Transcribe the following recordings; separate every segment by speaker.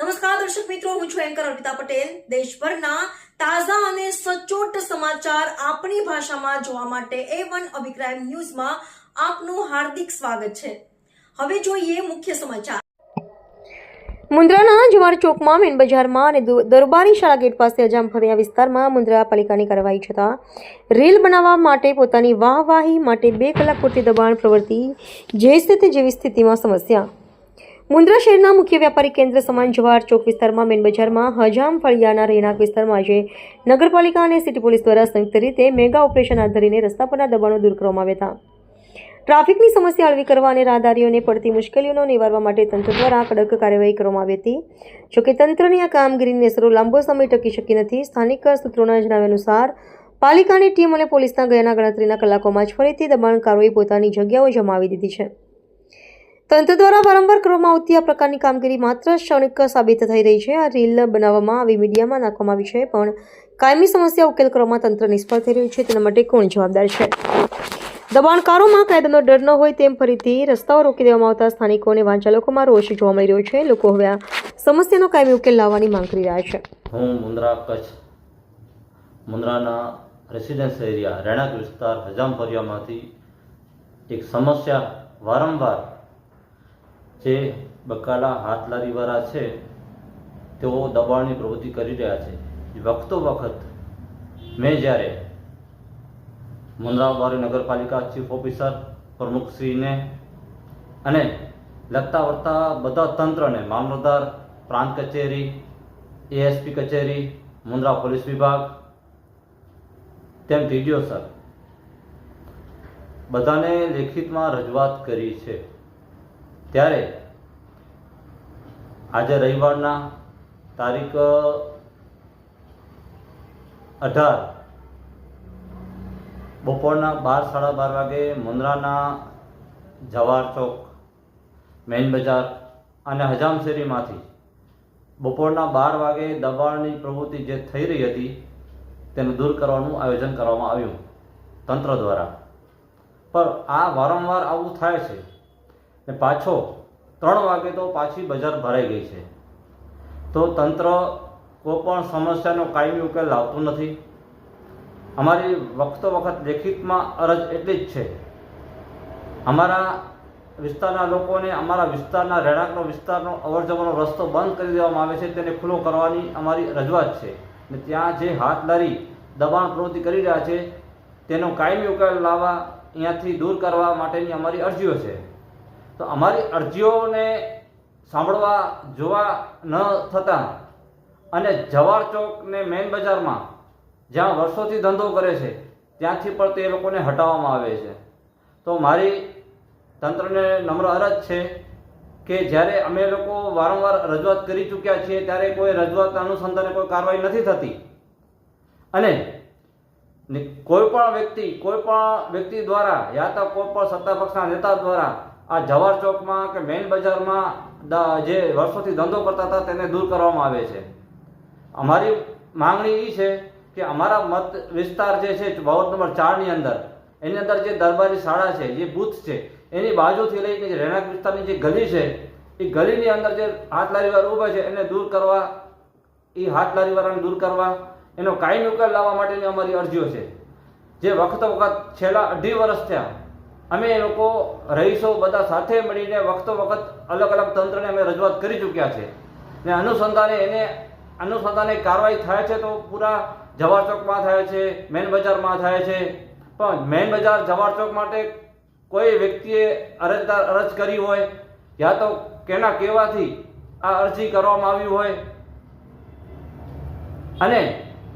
Speaker 1: નમસ્કાર દર્શક મિત્રો, હું છું એન્કર અર્પિતા પટેલ। દેશભરના તાજા અને સચોટ સમાચાર આપણી ભાષામાં જોવા માટે A1 અભિપ્રાય ન્યૂઝમાં આપનું હાર્દિક સ્વાગત છે। હવે જોઈએ મુખ્ય સમાચાર। મુન્દ્રાના જવાહર ચોકમાં મેન બજારમાં અને દરબારી શાળા ગેટ પાસે અજામફળિયા વિસ્તારમાં મુન્દ્રા પાલિકાની કાર્યવાહી છતાં રેલ બનાવવા માટે પોતાની વાહવાહી માટે 2 કલાક પૂરતી દબાણ પ્રવૃત્તિ જેવી સ્થિતિમાં સમસ્યા। મુન્દ્રા શહેરના મુખ્ય વ્યાપારી કેન્દ્ર સમાન જવાહર ચોક વિસ્તારમાં મેન બજારમાં હજામફળિયાના રહેણાંક વિસ્તારમાં આજે નગરપાલિકા અને સિટી પોલીસ દ્વારા સંયુક્ત રીતે મેગા ઓપરેશન હાથ ધરીને રસ્તા પરના દબાણો દૂર કરવામાં આવ્યા હતા। ટ્રાફિકની સમસ્યા હળવી કરવા અને રાહદારીઓને પડતી મુશ્કેલીઓને નિવારવા માટે તંત્ર દ્વારા કડક કાર્યવાહી કરવામાં આવી હતી। જોકે તંત્રની આ કામગીરીની અસરો લાંબો સમય ટકી શકી નથી। સ્થાનિક સૂત્રોના જણાવ્યા અનુસાર પાલિકાની ટીમ અને પોલીસના ગણતરીના કલાકોમાં જ ફરીથી દબાણકારોએ પોતાની જગ્યાઓ જમાવી દીધી છે। તંત્ર દ્વારા વારંવાર કરવામાં આવતી આ પ્રકારની કામગીરી માત્ર ક્ષણિક સાબિત થઈ રહી છે। આ રીલ બનાવવામાં આવી, મીડિયામાં નાખવામાં આવી છે, પણ કાયમી સમસ્યા ઉકેલ કરવામાં તંત્ર નિષ્ફળ થઈ રહ્યું છે। તેના માટે કોણ જવાબદાર છે? દબાણકારોમાં કાયદાનો ડર ન હોય તેમ ફરીથી રસ્તાઓ રોકી દેવામાં આવતા સ્થાનિકો અને વાહન ચાલકોમાં રોષ જોવા મળી રહ્યો છે। લોકો હવે આ સમસ્યાનો કાયમી ઉકેલ લાવવાની માંગ કરી રહ્યા છે।
Speaker 2: હું મુન્દ્રા કચ્છ મુન્દ્રાના રેસિડેન્સ એરિયા રહેણાંક વિસ્તાર હજામફળિયામાંથી એક સમસ્યા વારંવાર જે બકાલા હાથલારીવાળા છે તેઓ દબાણની પ્રવૃત્તિ કરી રહ્યા છે। વખતો વખત મેં જ્યારે મુન્દ્રા નગરપાલિકા ચીફ ઓફિસર પ્રમુખશ્રીને અને લગતા વળતા બધા તંત્રને મામલતદાર, પ્રાંત કચેરી, એએસપી કચેરી, મુન્દ્રા પોલીસ વિભાગ તેમ ટીડીઓ સર બધાને લેખિતમાં રજૂઆત કરી છે। ત્યારે આજે રવિવારના તારીખ 18 બપોરના 12-12:30 વાગે મુન્દ્રાના જવાહર ચોક, મેઇન બજાર અને હજામશેરીમાંથી બપોરના 12 વાગે દબાણની પ્રવૃત્તિ જે થઈ રહી હતી તેને દૂર કરવાનું આયોજન કરવામાં આવ્યું તંત્ર દ્વારા। પણ આ વારંવાર આવું થાય છે ને પાછો 3 વાગે તો પાછી બજાર ભરાઈ ગઈ છે। તો તંત્ર કોઈ પણ સમસ્યાનો કાયમી ઉકેલ લાવતું નથી। અમારી વખતો વખત લેખિતમાં અરજ એટલી જ છે, અમારા વિસ્તારના લોકોને અમારા વિસ્તારના રહેણાંકનો વિસ્તારનો અવરજવરનો રસ્તો બંધ કરી દેવામાં આવે છે, તેને ખુલ્લો કરવાની અમારી રજૂઆત છે। ને ત્યાં જે હાથલારી દબાણ પ્રવૃત્તિ કરી રહ્યા છે તેનો કાયમી ઉકેલ લાવવા, અહીંયાથી દૂર કરવા માટેની અમારી અરજીઓ છે। તો અમારી અરજીઓને સાંભળવા જોવા ન થતાં અને જવાહર ચોક ને મેઇન બજારમાં જ્યાં વર્ષોથી ધંધો કરે છે ત્યાંથી પણ તે લોકોને હટાવવામાં આવે છે। તો મારી તંત્રને નમ્ર અરજ છે કે જ્યારે અમે લોકો વારંવાર રજૂઆત કરી ચૂક્યા છીએ ત્યારે કોઈ રજૂઆતના અનુસંધાને કોઈ કાર્યવાહી નથી થતી અને કોઈ પણ વ્યક્તિ દ્વારા યા તો કોઈ પણ સત્તાપક્ષના નેતા દ્વારા આ જવાહર ચોકમાં કે મેઇન બજારમાં જે વર્ષોથી ધંધો કરતા હતા તેને દૂર કરવામાં આવે છે। અમારી માંગણી એ છે કે અમારા મત વિસ્તાર જે છે વોર્ડ નંબર 4 ની અંદર, એની અંદર જે દરબારી શાળા છે, જે બૂથ છે, એની બાજુથી લઈને જે રહેણાંક વિસ્તારની જે ગલી છે એ ગલીની અંદર જે હાથલારીવાળા ઊભા છે એને દૂર કરવા, એ હાથલારીવાળાને દૂર કરવા, એનો કાયમી ઉકેલ લાવવા માટેની અમારી અરજીઓ છે। જે વખતો વખત છેલ્લા 2.5 વર્ષ થયા અમે એ લોકો રહીશો બધા સાથે મળીને વખતો વખત અલગ અલગ તંત્રને અમે રજૂઆત કરી ચૂક્યા છે ને અનુસંધાને કાર્યવાહી થાય છે તો પૂરા જવાહર ચોકમાં થાય છે, મેઇન બજારમાં થાય છે। પણ મેઇન બજાર જવાહર ચોક માટે કોઈ વ્યક્તિએ અરજ કરી હોય યા તો કેના કહેવાથી આ અરજી કરવામાં આવી હોય અને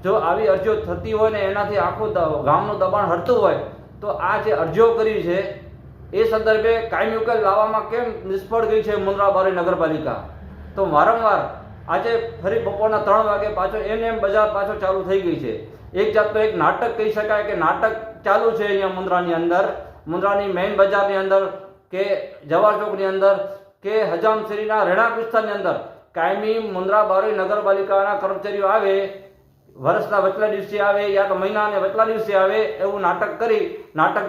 Speaker 2: જો આવી અરજીઓ થતી હોય ને એનાથી આખું ગામનું દબાણ હટતું હોય તો આ જે અરજીઓ કરી છે એ સંદર્ભે કાયમી ઉકેલ લાવવામાં કેમ નિષ્ફળ ગઈ છે મુન્દ્રા નગરપાલિકા? તો વારંવાર આજે ફરી બપોરના 3 વાગે પાછો એમ બજાર પાછો ચાલુ થઈ ગઈ છે। એક જાતનો એક નાટક કહી શકાય કે નાટક ચાલુ છે અહીંયા મુન્દ્રાની અંદર, મુન્દ્રાની મેઇન બજારની અંદર કે જવાહર ચોકની અંદર કે હજામશેરીના રહેણાંક વિસ્તારની અંદર કાયમી મુન્દ્રા નગરપાલિકાના કર્મચારીઓ આવે, વર્ષના વચલા દિવસે આવે યા તો મહિનાને વચલા દિવસે આવે એવું નાટક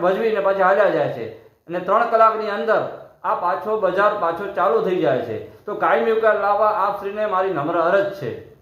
Speaker 2: ભજવીને પાછા હાલ્યા જાય છે અને 3 કલાકની અંદર આ પાછો બજાર પાછો ચાલુ થઈ જાય છે. તો કાયમી ઉકેલ લાવવા આપ શ્રીને મારી નમ્ર અરજ છે.